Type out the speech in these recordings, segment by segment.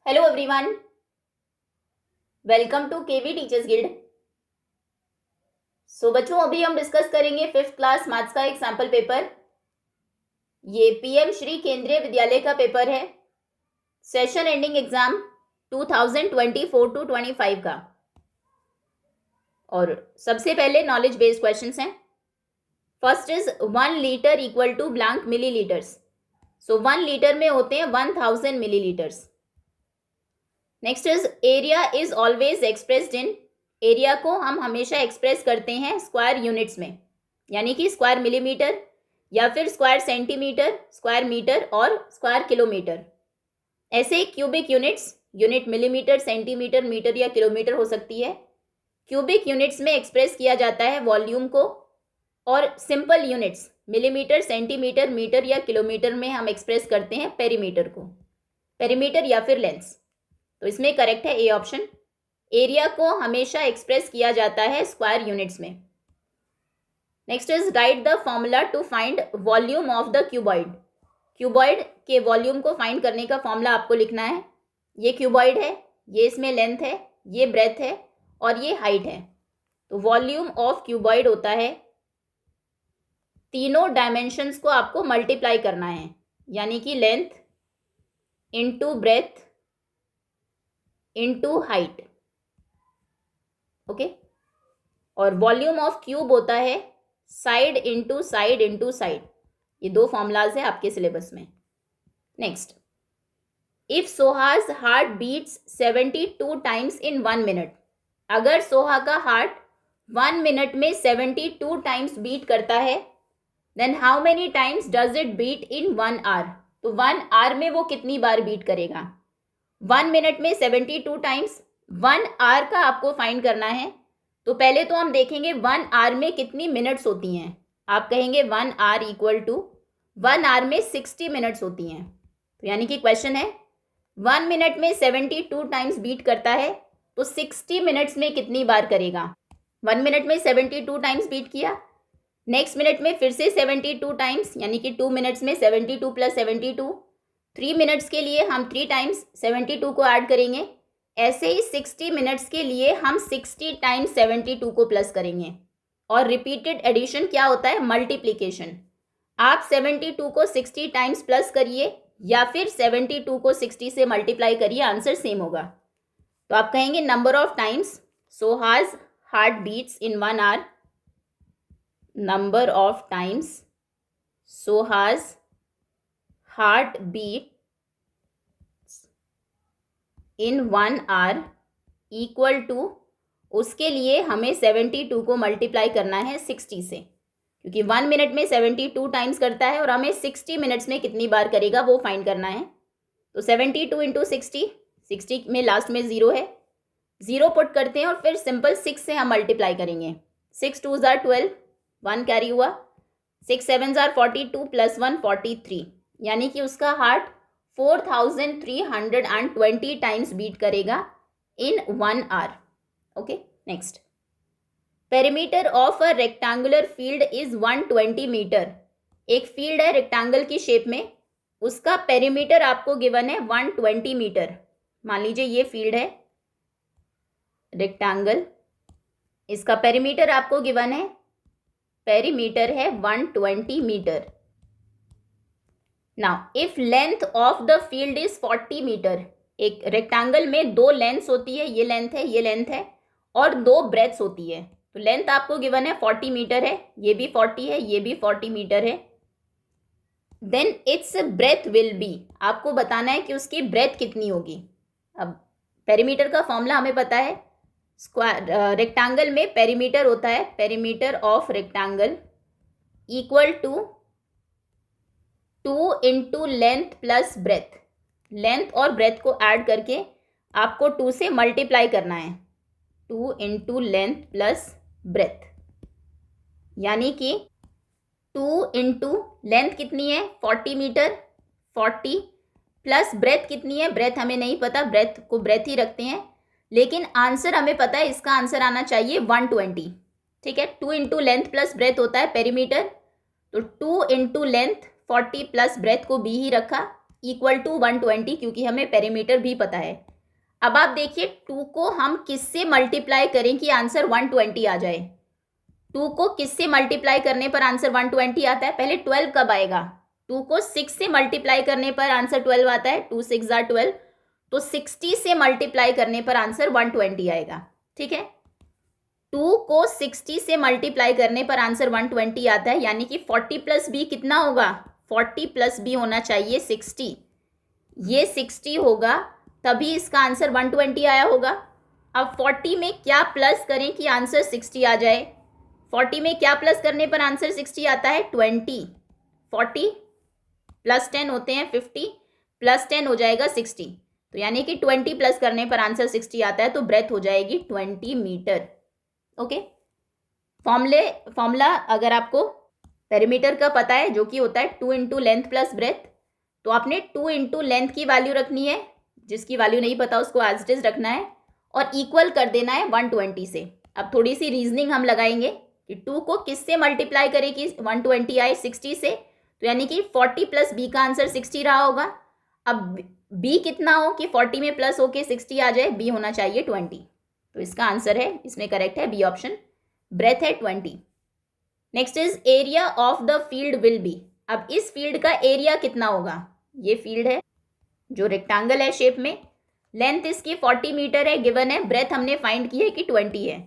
Hello everyone, welcome to KV teachers guild. So बच्चों, अभी हम डिस्कस करेंगे 5th क्लास मैथ्स का एक सैम्पल पेपर। ये पीएम श्री केंद्रीय विद्यालय का पेपर है, सेशन एंडिंग एग्जाम 2024 टू 25 का। और सबसे पहले नॉलेज बेस्ड क्वेश्चंस हैं। First is 1 litre equal to blank millilitres. So 1 litre में होते हैं 1000 millilitres. Next is area is always expressed in. Area को हम हमेशा एक्सप्रेस करते हैं स्क्वायर यूनिट्स में, यानी कि स्क्वायर मिलीमीटर या फिर स्क्वायर सेंटीमीटर, स्क्वायर मीटर और स्क्वायर किलोमीटर। ऐसे cubic units, unit millimetre, centimetre, metre या किलोमीटर हो सकती है। क्यूबिक यूनिट्स में एक्सप्रेस किया जाता है वॉल्यूम को, और simple units millimetre, centimetre, metre या किलोमीटर में हम एक्सप्रेस करते हैं पेरीमीटर को, पेरीमीटर या फिर लेंस। तो इसमें करेक्ट है ए ऑप्शन। एरिया को हमेशा एक्सप्रेस किया जाता है स्क्वायर यूनिट्स में। Next is write the formula to find volume of the cuboid. Cuboid के वॉल्यूम को फाइंड करने का फॉर्मूला आपको लिखना है। ये क्यूबॉइड है, ये इसमें लेंथ है, ये ब्रेथ है और ये हाइट है। तो वॉल्यूम ऑफ क्यूबॉइड होता है, तीनों डायमेंशंस को आपको मल्टीप्लाई करना है, यानी कि length into breadth into height. Okay. और वॉल्यूम ऑफ क्यूब होता है side into side into side. ये दो फॉर्मूलाज है आपके सिलेबस में। Next, if Soha's heart beats 72 times in 1 minute. अगर सोहा का हार्ट 1 मिनट में 72 टाइम्स बीट करता है, then how many times does it beat in 1 hour. तो 1 आवर में वो कितनी बार बीट करेगा। 1 मिनट में 72 टाइम्स, 1 आवर का आपको फाइंड करना है। तो पहले तो हम देखेंगे 1 आवर में कितनी मिनट्स होती हैं। आप कहेंगे 1 आवर इक्वल टू 1 आवर में 60 मिनट्स होती हैं। तो यानी कि क्वेश्चन है 1 मिनट में 72 टाइम्स बीट करता है, तो 60 मिनट्स में कितनी बार करेगा। 1 मिनट में 72 टाइम्स बीट किया, नेक्स्ट मिनट में फिर से 72 टाइम्स, यानी कि 2 मिनट्स में 72 प्लस 72, 3 मिनट्स के लिए हम 3 टाइम्स 72 को ऐड करेंगे। ऐसे ही 60 मिनट्स के लिए हम 60 टाइम्स 72 को प्लस करेंगे। और रिपीटेड एडिशन क्या होता है, मल्टीप्लीकेशन। आप 72 को 60 टाइम्स प्लस करिए या फिर 72 को 60 से मल्टीप्लाई करिए, आंसर सेम होगा। तो आप कहेंगे number of times Soha's heart beats in 1 hour, number of times Soha's heart beat in 1 hour equal to, उसके लिए हमें 72 को मल्टीप्लाई करना है 60 से, क्योंकि 1 मिनट में 72 टाइम्स करता है और हमें 60 मिनट्स में कितनी बार करेगा वो फाइंड करना है। तो 72 इंटू 60 में लास्ट में 0 है, 0 पुट करते हैं और फिर सिंपल 6 से हम मल्टीप्लाई करेंगे। 6 2 जार 12, 1 कैरी हुआ, 6 7 जार 42 प्लस 1 43, यानी कि उसका हार्ट 4320 टाइम्स बीट करेगा in 1 hour. Okay. Next, perimeter of a rectangular field is 120 metre. एक फील्ड है रेक्टेंगल की शेप में, उसका पेरीमीटर आपको गिवन है 120 मीटर। मान लीजिए ये फील्ड है रेक्टेंगल, इसका पेरीमीटर आपको गिवन है, पेरीमीटर है 120 metre. Now if length of the field is 40 metre. एक रेक्टेंगल में 2 लेंथ्स होती है, ये लेंथ है, ये लेंथ है, और 2 ब्रेथ्स होती है। तो लेंथ आपको गिवन है 40 मीटर है, ये भी 40 है, ये भी 40 मीटर है। Then it's breadth will be, आपको बताना है कि उसकी ब्रेथ कितनी होगी। अब पेरीमीटर का फॉर्मूला हमें पता है, स्क्वायर रेक्टेंगल में पेरीमीटर होता है, perimeter of rectangle equal to 2 into length plus breadth. Length और ब्रेथ को ऐड करके आपको 2 से मल्टीप्लाई करना है, 2 इंटू लेंथ प्लस ब्रेथ, यानी कि 2 इंटू लेंथ कितनी है 40 मीटर, 40 प्लस ब्रेथ कितनी है, ब्रेथ हमें नहीं पता, ब्रेथ को ब्रेथ ही रखते हैं, लेकिन आंसर हमें पता है, इसका आंसर आना चाहिए 120। ठीक है, 2 इंटू लेंथ प्लस ब्रेथ होता है पेरीमीटर, तो 2 इंटू लेंथ 40 प्लस ब्रेथ को बी ही रखा, इक्वल टू 120, क्योंकि हमें पेरीमीटर भी पता है। अब आप देखिए 2 को हम किससे मल्टीप्लाई करें कि आंसर 120 आ जाए। 2 को किससे मल्टीप्लाई करने पर आंसर 120 आता है? पहले 12 कब आएगा? 2 को 6 से मल्टीप्लाई करने पर आंसर 12 आता है। 2 6 जार 12, तो 60 से मल्टीप्लाई करने पर आंसर 120 आएगा। ठीक है, 2 को 60 से मल्टीप्लाई करने पर आंसर 120 आता है, यानी कि 40 प्लस बी कितना होगा? 40 प्लस बी होना चाहिए 60। ये 60 होगा, तभी इसका आंसर 120 आया होगा। अब 40 में क्या प्लस करें कि आंसर 60 आ जाए? 40 में क्या प्लस करने पर आंसर 60 आता है? 20। 40 प्लस 10 होते हैं 50, प्लस 10 हो जाएगा 60, तो यानी कि 20 प्लस करने पर आंसर 60 आता है, तो ब्रेथ हो जाएगी 20 मीटर। ओके, फॉर्मूला अगर आपको पेरीमीटर का पता है, जो कि होता है 2 इंटू लेंथ प्लस ब्रेथ, तो आपने 2 इंटू लेंथ की वैल्यू रखनी है, जिसकी वैल्यू नहीं पता उसको एज इट इज रखना है, और इक्वल कर देना है 120 से। अब थोड़ी सी रीजनिंग हम लगाएंगे कि 2 को किससे मल्टीप्लाई करें कि 120 आए? 60 से, तो यानी कि 40 प्लस बी का आंसर 60 रहा होगा। अब बी कितना हो कि 40 में प्लस होके 60 आ जाए? बी होना चाहिए 20, तो इसका आंसर है, इसमें करेक्ट है बी ऑप्शन, ब्रेथ है 20। Next is area of the field will be. अब इस फील्ड का एरिया कितना होगा? ये फील्ड है जो रेक्टेंगल है शेप में, लेंथ इसकी 40 मीटर है गिवन है, ब्रेथ हमने फाइंड की है कि 20 है,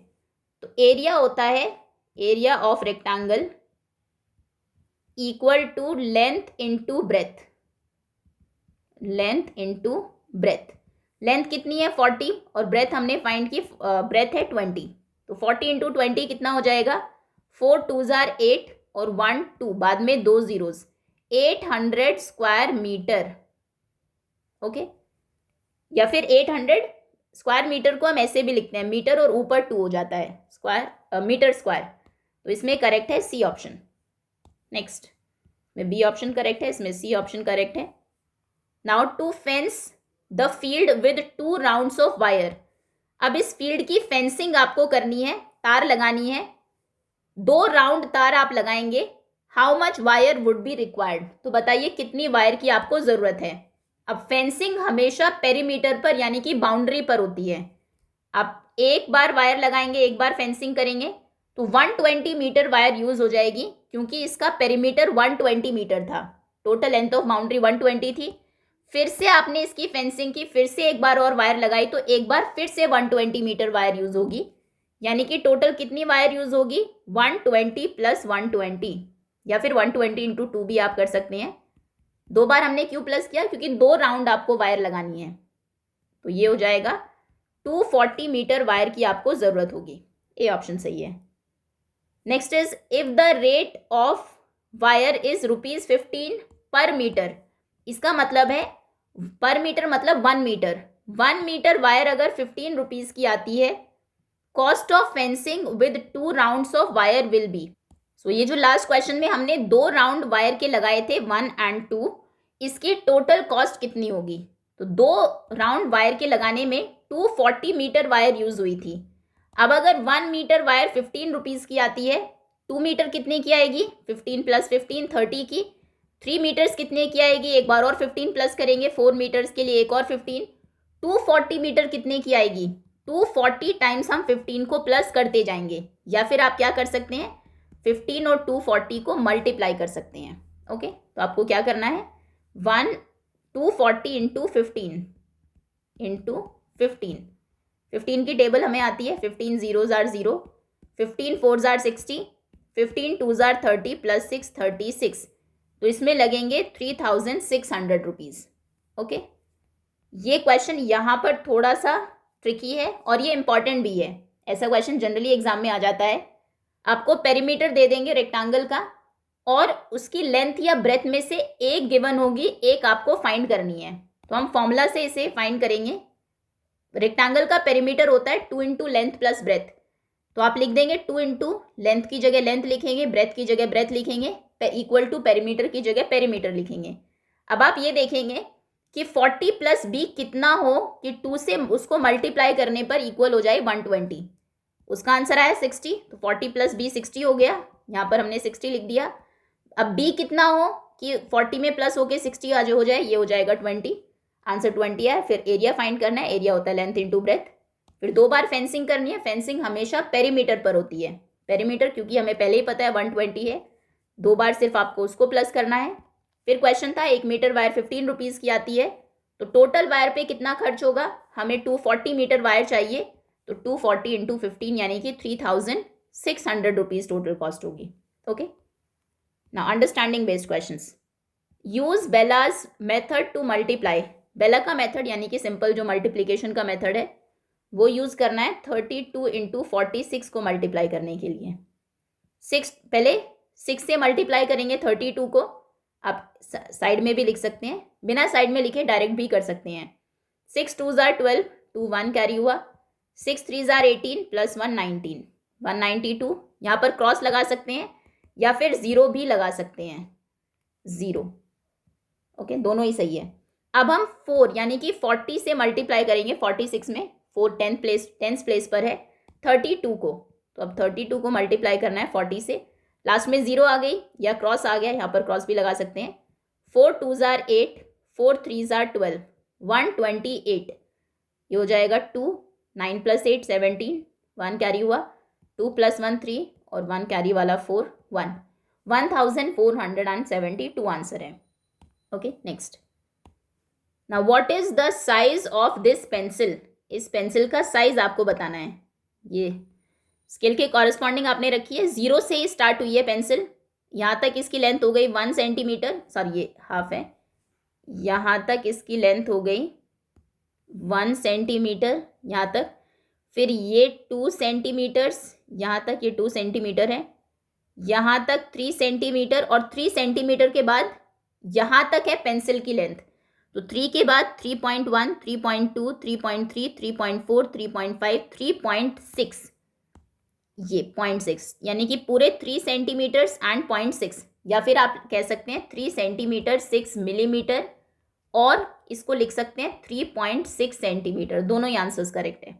तो एरिया होता है area of rectangle equal to length into breadth. Length into breadth, length कितनी है 40 और ब्रेथ हमने फाइंड की, ब्रेथ है 20, तो 40 इंटू 20 कितना हो जाएगा? 4 2 जार 8 और 1 2 बाद में 2 जीरोस, 800 स्क्वायर मीटर। ओके, या फिर 800 स्क्वायर मीटर को हम ऐसे भी लिखते हैं, मीटर और ऊपर 2 हो जाता है स्क्वायर, मीटर स्क्वायर, तो इसमें करेक्ट है सी ऑप्शन। नेक्स्ट में बी ऑप्शन करेक्ट है, इसमें सी ऑप्शन करेक्ट है। Now to fence the field with 2 rounds of wire. अब इस फील्ड की फेंसिंग आपको करनी है, तार लगानी है, 2 राउंड तार आप लगाएंगे। How much wire would be required? तो बताइए कितनी वायर की आपको जरूरत है। अब फेंसिंग हमेशा पेरीमीटर पर यानी कि बाउंड्री पर होती है। आप एक बार वायर लगाएंगे, एक बार फेंसिंग करेंगे, तो 120 मीटर वायर यूज हो जाएगी, क्योंकि इसका पेरीमीटर 120 मीटर था, टोटल लेंथ ऑफ बाउंड्री 120 थी। फिर से आपने इसकी फेंसिंग की, फिर से एक बार और वायर लगाई, तो एक बार फिर से 120 मीटर वायर यूज होगी, यानी कि टोटल कितनी वायर यूज होगी? 120 प्लस 120, या फिर 120 इंटू 2 भी आप कर सकते हैं। 2 बार हमने क्यों प्लस किया? क्योंकि 2 राउंड आपको वायर लगानी है, तो ये हो जाएगा 240 मीटर वायर की आपको जरूरत होगी। ए ऑप्शन सही है। Next is if the rate of wire is ₹15 पर मीटर। इसका मतलब है पर मीटर मतलब 1 मीटर, 1 मीटर वायर अगर 15 रुपीज की आती है, cost of fencing with 2 rounds of wire will be. So ये जो लास्ट क्वेश्चन में हमने 2 राउंड वायर के लगाए थे 1 एंड 2, इसकी टोटल कॉस्ट कितनी होगी? तो 2 राउंड वायर के लगाने में 240 मीटर वायर यूज हुई थी। अब अगर 1 मीटर वायर 15 रुपीज की आती है, 2 मीटर कितने की आएगी? 15 प्लस 15 30 की। 3 मीटर्स कितने की आएगी? एक बार और 15 प्लस करेंगे, 4 मीटर्स के लिए एक और 15। 240 मीटर कितने की आएगी? 240 टाइम्स हम 15 को प्लस करते जाएंगे, या फिर आप क्या कर सकते हैं, 15 और 240 को मल्टीप्लाई कर सकते हैं। ओके, तो आपको क्या करना है, 240 इंटू 15 इंटू 15 की टेबल हमें आती है, 15 zero jar 0, 15 4 jar 60, 15 2 jar 30 plus 6 36, तो इसमें लगेंगे 3600 रुपीज़। ओके, ये क्वेश्चन यहाँ पर थोड़ा सा ट्रिकी है और ये इंपॉर्टेंट भी है। ऐसा क्वेश्चन जनरली एग्जाम में आ जाता है। आपको पेरीमीटर दे देंगे रेक्टेंगल का, और उसकी लेंथ या ब्रेथ में से एक गिवन होगी, एक आपको फाइंड करनी है। तो हम फॉर्मूला से इसे फाइंड करेंगे। रेक्टेंगल का पेरीमीटर होता है 2 इंटू लेंथ प्लस ब्रेथ, तो आप लिख देंगे 2 इंटू लेंथ की जगह लेंथ लिखेंगे, ब्रेथ की जगह ब्रेथ लिखेंगे, इक्वल टू पेरीमीटर की जगह पेरीमीटर लिखेंगे। अब आप ये देखेंगे कि 40 प्लस बी कितना हो कि 2 से उसको मल्टीप्लाई करने पर इक्वल हो जाए 120। उसका आंसर आया 60, तो 40 प्लस बी 60 हो गया, यहाँ पर हमने 60 लिख दिया। अब बी कितना हो कि 40 में प्लस होके 60 आ हो जाए, ये हो जाएगा 20, आंसर 20 है। फिर एरिया फाइंड करना है, एरिया होता है लेंथ इंटू ब्रेथ। फिर 2 बार फेंसिंग करनी है, फेंसिंग हमेशा पेरीमीटर पर होती है, पेरीमीटर क्योंकि हमें पहले ही पता है 120 है, 2 बार सिर्फ आपको उसको प्लस करना है। फिर क्वेश्चन था 1 मीटर वायर 15 रुपीज़ की आती है, तो टोटल वायर पे कितना खर्च होगा, हमें 240 मीटर वायर चाहिए, तो 240 इंटू 15 यानी कि 3600 रुपीज़ टोटल कॉस्ट होगी। Okay, now understanding based questions. Use Bela's method to multiply. Bela का मेथड यानी कि सिंपल जो मल्टीप्लीकेशन का मेथड है वो यूज़ करना है 32 इंटू 46 को मल्टीप्लाई करने के लिए। 6 पहले 6 से मल्टीप्लाई करेंगे 32 को, आप साइड में भी लिख सकते हैं, बिना साइड में लिखे डायरेक्ट भी कर सकते हैं। 6 2 जार 12, 2 1 कैरी हुआ, 6 3 जार 18 प्लस 1 19, 192। यहाँ पर क्रॉस लगा सकते हैं या फिर 0 भी लगा सकते हैं, 0। ओके, दोनों ही सही है। अब हम 4 यानी कि 40 से मल्टीप्लाई करेंगे 46 में, 4 10th प्लेस पर है 32 को, तो अब 32 को मल्टीप्लाई करना है 40 से, लास्ट में 0 आ गई या क्रॉस आ गया, यहाँ पर क्रॉस भी लगा सकते हैं। 4 2 जार 8, 4 3 जार 12, 128, ये हो जाएगा 2, 9 प्लस 8 17, 1 कैरी हुआ, 2 प्लस 1 3 और 1 कैरी वाला 4 1, 1472 आंसर है। Okay, next. Now what is the size of this pencil. इस पेंसिल का साइज आपको बताना है। ये स्केल के कॉरेस्पॉन्डिंग आपने रखी है, 0 से ही स्टार्ट हुई है पेंसिल, यहाँ तक इसकी लेंथ हो गई 1 सेंटीमीटर, सॉरी ये हाफ है, यहाँ तक इसकी लेंथ हो गई 1 सेंटीमीटर यहाँ तक, फिर ये 2 सेंटीमीटर्स, यहाँ तक ये 2 सेंटीमीटर है, यहाँ तक 3 सेंटीमीटर, और 3 सेंटीमीटर के बाद यहाँ तक है पेंसिल की लेंथ, तो 3 के बाद 3.1, 3.2, 3.3, 3.4, 3.5, 3.6, ये 0.6 यानी कि पूरे 3 सेंटीमीटर्स एंड 0.6, या फिर आप कह सकते हैं 3 सेंटीमीटर 6 मिलीमीटर, और इसको लिख सकते हैं 3.6 सेंटीमीटर। दोनों ही आंसर्स करेक्ट है।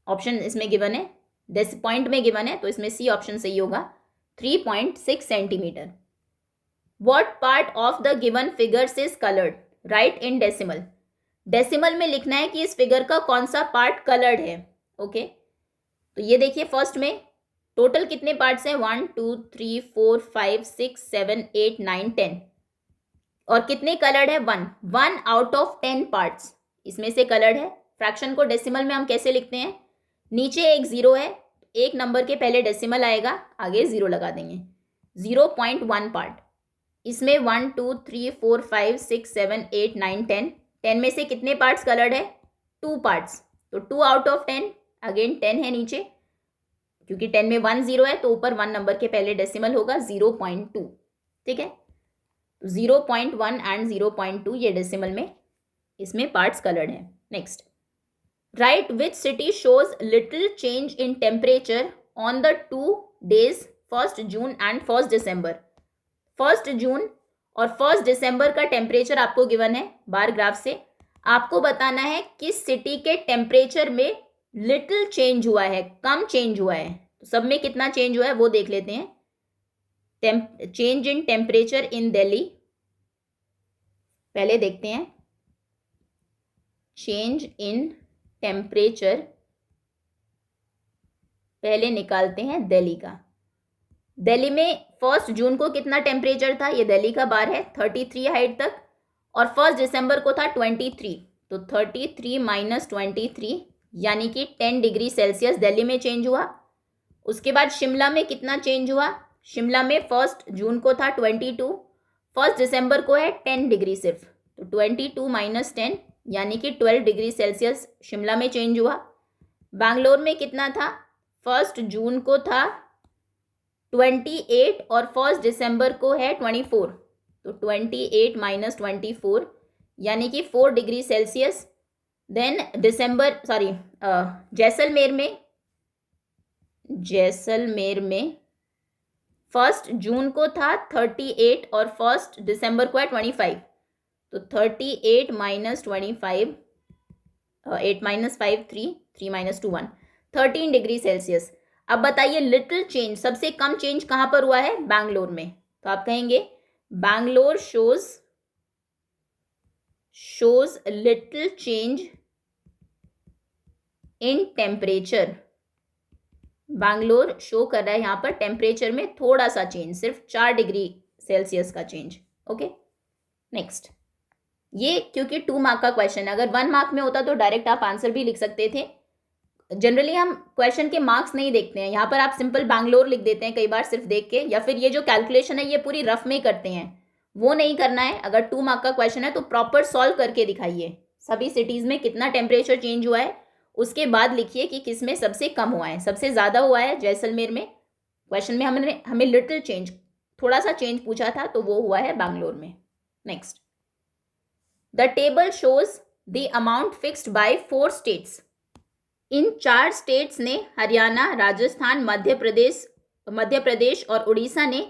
ऑप्शन इसमें गिवन है, पॉइंट में गिवन है, तो इसमें सी ऑप्शन सही होगा, 3.6 centimetre. What part of the given figures is colored? Write in decimal. Decimal में लिखना है कि इस फिगर का कौन सा पार्ट कलर्ड है। ओके, तो ये देखिए फर्स्ट में टोटल कितने पार्ट्स हैं, 1 2 3 4 5 6 7 8 9 10, और कितने कलर्ड है, 1 आउट ऑफ 10 पार्ट्स इसमें से कलर्ड है। फ्रैक्शन को डेसिमल में हम कैसे लिखते हैं, नीचे एक 0 है, एक नंबर के पहले डेसिमल आएगा, आगे 0 लगा देंगे, 0.1 पार्ट। इसमें 1 2 3 4 5 6 7 8 9 10, 10 में से कितने पार्ट्स कलर्ड है, 2 पार्ट्स, तो 2 आउट ऑफ 10, अगेन 10 है नीचे, क्योंकि 10 में 1 0 है तो ऊपर 1 नंबर के पहले डेसिमल होगा 0.2, ठीक है, तो 0.1 एंड 0.2 ये डेसिमल में इसमें पार्ट्स कलर्ड है। Next, right which city shows little change in temperature on the 2 days 1 June and 1 दिसंबर। 1 जून और 1 दिसंबर का टेम्परेचर आपको गिवन है बार ग्राफ से, आपको बताना है किस सिटी के टेम्परेचर में लिटिल चेंज हुआ है, कम चेंज हुआ है, तो सब में कितना चेंज हुआ है वो देख लेते हैं। Change in temperature in Delhi पहले देखते हैं, चेंज इन टेम्परेचर पहले निकालते हैं दिल्ली का। दिल्ली में 1 जून को कितना टेम्परेचर था, ये दिल्ली का बार है, 33 हाइट तक, और 1 दिसंबर को था 23, तो 33 माइनस 23 यानी कि 10 डिग्री सेल्सियस दिल्ली में चेंज हुआ। उसके बाद शिमला में कितना चेंज हुआ, शिमला में 1 जून को था 22, 1 दिसंबर को है 10 डिग्री सिर्फ, तो 22 माइनस 10 यानी कि 12 डिग्री सेल्सियस शिमला में चेंज हुआ। बैंगलोर में कितना था, 1 जून को था 28 और 1 दिसंबर को है 24, तो 28 माइनस 24 यानी कि 4 डिग्री सेल्सियस। देन जैसलमेर में 1 जून को था 38 और 1 दिसंबर को है 25, तो 38 minus 25, 8 minus 5 3 minus 2 1, 13 degree Celsius. अब बताइए लिटिल चेंज, सबसे कम चेंज कहाँ पर हुआ है, बैंगलोर में, तो आप कहेंगे Bangalore shows little change in temperature. Bangalore show कर रहा है यहाँ पर टेम्परेचर में थोड़ा सा चेंज, सिर्फ 4 डिग्री सेल्सियस का चेंज। Okay, next. ये क्योंकि 2 मार्क का क्वेश्चन है, अगर 1 मार्क में होता तो डायरेक्ट आप आंसर भी लिख सकते थे। जनरली हम क्वेश्चन के मार्क्स नहीं देखते हैं, यहाँ पर आप सिंपल बैंगलोर लिख देते हैं कई बार सिर्फ देख के, या फिर ये जो कैलकुलेशन है ये पूरी रफ में करते हैं, वो नहीं करना है। अगर 2 मार्क का क्वेश्चन है तो प्रॉपर सॉल्व करके दिखाइए, सभी सिटीज़ में कितना टेम्परेचर चेंज हुआ है, उसके बाद लिखिए कि किस में सबसे कम हुआ है। सबसे ज़्यादा हुआ है जैसलमेर में, क्वेश्चन में हमें लिटिल चेंज, थोड़ा सा चेंज पूछा था, तो वो हुआ है बैंगलोर में। Next, the table shows the amount fixed by 4 states. In 4 states ने, हरियाणा, राजस्थान, मध्य प्रदेश और उड़ीसा ने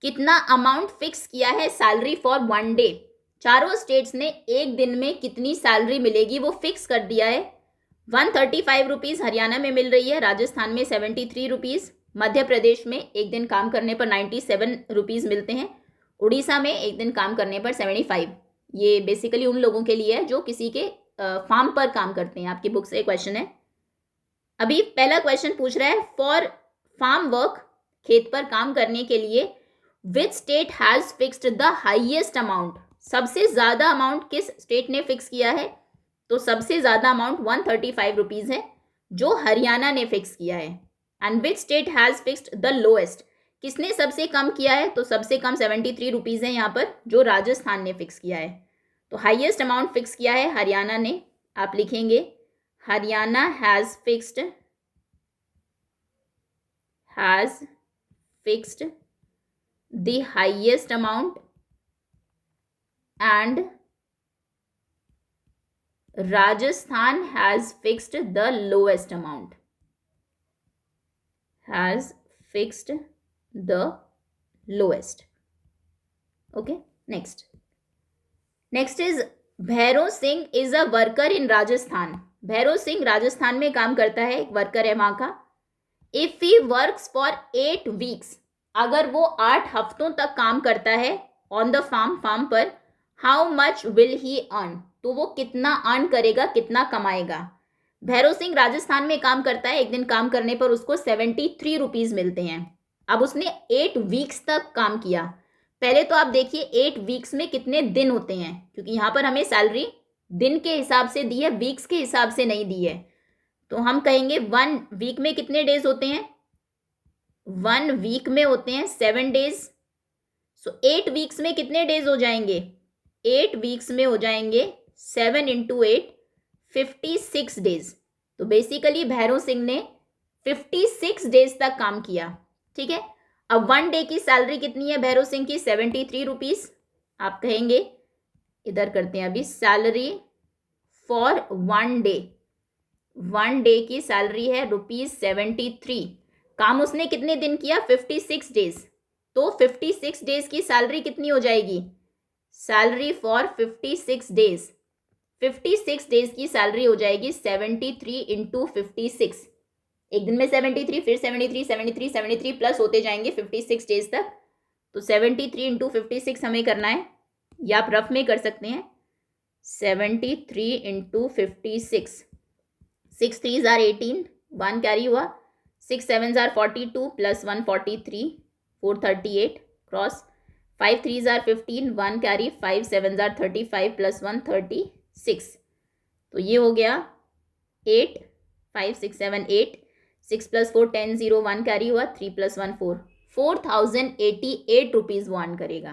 कितना अमाउंट फिक्स किया है सैलरी फॉर 1 डे। चारों स्टेट्स ने एक दिन में कितनी सैलरी मिलेगी वो फिक्स कर दिया है। 135 रुपीज़ हरियाणा में मिल रही है, राजस्थान में 73 रुपीज़, मध्य प्रदेश में एक दिन काम करने पर 97 रुपीज़ मिलते हैं, उड़ीसा में एक दिन काम करने पर 75। ये बेसिकली उन लोगों के लिए है जो किसी के फार्म पर काम करते हैं। आपकी बुक से क्वेश्चन है। अभी पहला क्वेश्चन पूछ रहा है फॉर फार्म वर्क, खेत पर काम करने के लिए, which state has fixed the highest amount. सबसे ज़्यादा अमाउंट किस स्टेट ने फिक्स किया है, तो सबसे ज़्यादा अमाउंट 135 रुपीज़ है जो हरियाणा ने फिक्स किया है। And which state has fixed the lowest, किसने सबसे कम किया है, तो सबसे कम 73 रुपीज़ है यहाँ पर, जो राजस्थान ने फिक्स किया है। तो हाईएस्ट अमाउंट फिक्स किया है हरियाणा ने। आप लिखेंगे Haryana has fixed the highest amount and Rajasthan has fixed the lowest amount. Has fixed the lowest. Okay, next. Next is Bhairav Singh is a worker in Rajasthan. Bhairav Singh Rajasthan में काम करता है, एक वर्कर है वहाँ का। If he works for 8 weeks, अगर वो 8 हफ्तों तक काम करता है on the फार्म पर, how much will he earn, तो वो कितना अर्न करेगा, कितना कमाएगा। भैरव सिंह राजस्थान में काम करता है, एक दिन काम करने पर उसको 73 रुपीज़ मिलते हैं। अब उसने 8 वीक्स तक काम किया। पहले तो आप देखिए 8 वीक्स में कितने दिन होते हैं, क्योंकि यहाँ पर हमें सैलरी दिन के हिसाब से दी है, वीक्स के हिसाब से नहीं दी है। तो हम कहेंगे 1 वीक में कितने डेज होते हैं, 1 वीक में होते हैं 7 डेज। सो 8 वीक्स में कितने डेज हो जाएंगे, 8 वीक्स में हो जाएंगे 7 × 8 56 डेज। तो बेसिकली भैरव सिंह ने 56 डेज तक काम किया। ठीक है, अब 1 डे की सैलरी कितनी है भैरव सिंह की, 73 रुपीज़। आप कहेंगे, इधर करते हैं अभी, सैलरी फॉर 1 डे, 1 डे की सैलरी है ₹73। काम उसने कितने दिन किया, 56 डेज। तो 56 डेज की सैलरी कितनी हो जाएगी, सैलरी फॉर 56 डेज, 56 डेज की सैलरी हो जाएगी 73 × 56। एक दिन में 73, फिर 73, 73, 73 प्लस होते जाएंगे 56 डेज तक। तो 73 × 56 हमें करना है, या आप रफ में कर सकते हैं। 73 × 56, 6 3s are 18, 1 कैरी हुआ, 6 7s are 42 plus 1 43, 438 cross, 5 3s are 15, 1 carry, 5 7s are 35 plus 1 36। तो ये हो गया 8 5 6 7 8, 6 + 4 10 0, 1 कैरी हुआ, 3 + 1 4, 4088 रुपीज़ वो अर्न करेगा।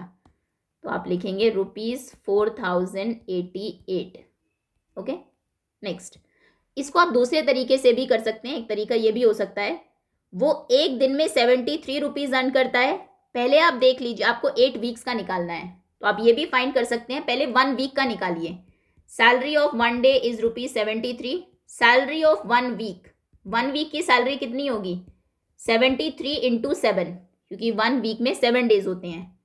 तो आप लिखेंगे ₹4088। Okay, next. इसको आप दूसरे तरीके से भी कर सकते हैं। एक तरीका ये भी हो सकता है, वो एक दिन में 73 रुपीज़ अर्न करता है। पहले आप देख लीजिए, आपको 8 वीक्स का निकालना है, तो आप ये भी फाइंड कर सकते हैं। पहले 1 वीक का निकालिए। Salary of 1 day is ₹73। Salary of 1 week, 1 week की सैलरी कितनी होगी, 73 × 7, क्योंकि 1 वीक में 7 डेज होते हैं।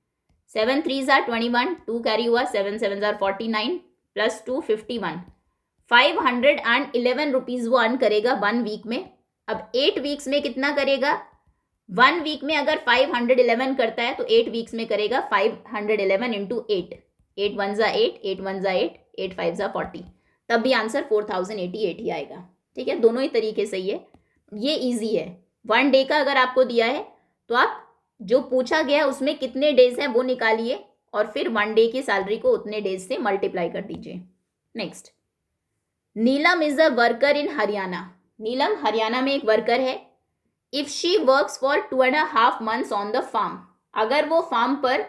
7 3s are 21, 2 कैरी हुआ, 7 7s are 49 प्लस 2 51, 511 रुपीज़ वो अर्न करेगा 1 वीक में। अब 8 वीक्स में कितना करेगा, 1 वीक में अगर 511 करता है तो 8 वीक्स में करेगा 511 इंटू 8, 8 1 जा 8, 8 1 जा 8, 8 5 जा 40, तब भी आंसर 4088 ही आएगा। ठीक है, दोनों ही तरीके सही है, ये इजी है। 1 डे का अगर आपको दिया है तो आप जो पूछा गया है उसमें कितने डेज हैं वो निकालिए और फिर 1 डे की सैलरी को उतने डेज से मल्टीप्लाई कर दीजिए। Next, Neelam is a worker in Haryana. Neelam Haryana में एक वर्कर है। If she works for 2.5 months on the farm, अगर वो फार्म पर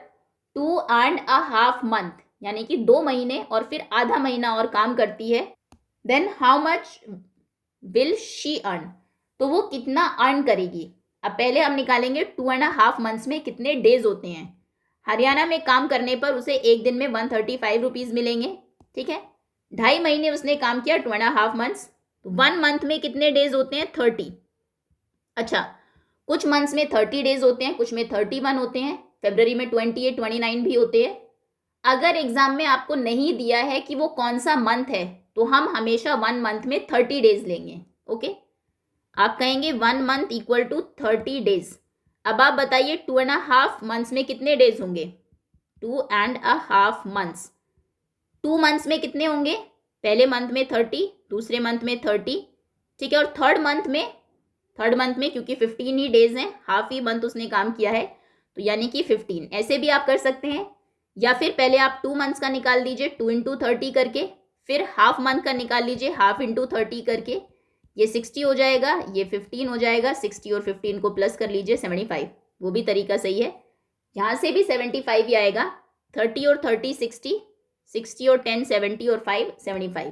2.5 month यानी कि 2 महीने और फिर आधा महीना और काम करती है, then how much will she earn, तो वो कितना अर्न करेगी। अब पहले हम निकालेंगे 2.5 months में कितने डेज होते हैं। हरियाणा में काम करने पर उसे एक दिन में 135 रुपीज मिलेंगे। ठीक है, 2.5 महीने उसने काम किया, 2.5 months, तो 1 month में कितने डेज होते हैं, 30। अच्छा, कुछ मंथ्स में 30 डेज होते हैं, कुछ में 31 होते हैं, फरवरी में 28 29 भी होते हैं। अगर एग्जाम में आपको नहीं दिया है कि वो कौन सा मंथ है तो हम हमेशा 1 month में 30 डेज लेंगे। ओके, आप कहेंगे 1 month इक्वल टू 30 डेज। अब आप बताइए 2.5 months में कितने डेज होंगे, 2.5 months। 2 months में कितने होंगे, पहले मंथ में 30, दूसरे मंथ में 30, ठीक है, और थर्ड मंथ में क्योंकि 15 ही डेज हैं, हाफ ही मंथ उसने काम किया है तो यानी कि 15। ऐसे भी आप कर सकते हैं, या फिर पहले आप 2 months का निकाल दीजिए 2 into 30 करके, फिर हाफ मंथ का निकाल लीजिए हाफ इंटू 30 करके, ये 60 हो जाएगा, ये 15 हो जाएगा, 60 और 15 को प्लस कर लीजिए 75, वो भी तरीका सही है। यहाँ से भी 75 ही आएगा, 30 और 30 60, 60 और 10 70 और 5 75।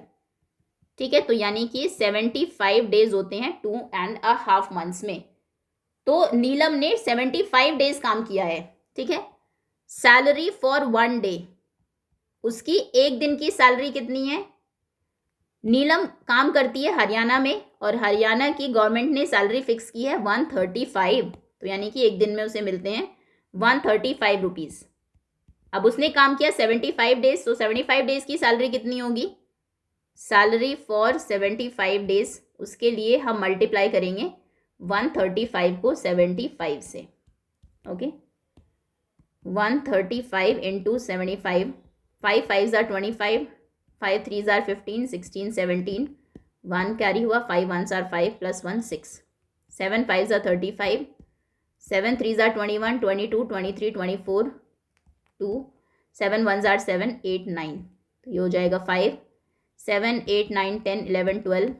ठीक है, तो यानी कि 75 डेज होते हैं 2.5 months में। तो नीलम ने 75 डेज काम किया है। ठीक है, सैलरी फॉर 1 डे, उसकी एक दिन की सैलरी कितनी है। नीलम काम करती है हरियाणा में और हरियाणा की गवर्नमेंट ने सैलरी फिक्स की है 135, तो यानी कि एक दिन में उसे मिलते हैं 135 रुपीज़। अब उसने काम किया 75 डेज, तो 75 डेज की सैलरी कितनी होगी, सैलरी फॉर 75 डेज, उसके लिए हम मल्टीप्लाई करेंगे 135 को 75 से। ओके, 135 इंटू 75, 5 5 ज़ार 25, 5 3 ज़ार 15, 16 17, 1 कैरी हुआ, 5 1 ज़ार 5 प्लस 1 6, 7 5 ज़ार 35, 7 3 ज़ार 21, 22 23 24, 2 7 1 ज़ार 7 8 9, तो ये हो जाएगा 5 7 8 9 10 11 12,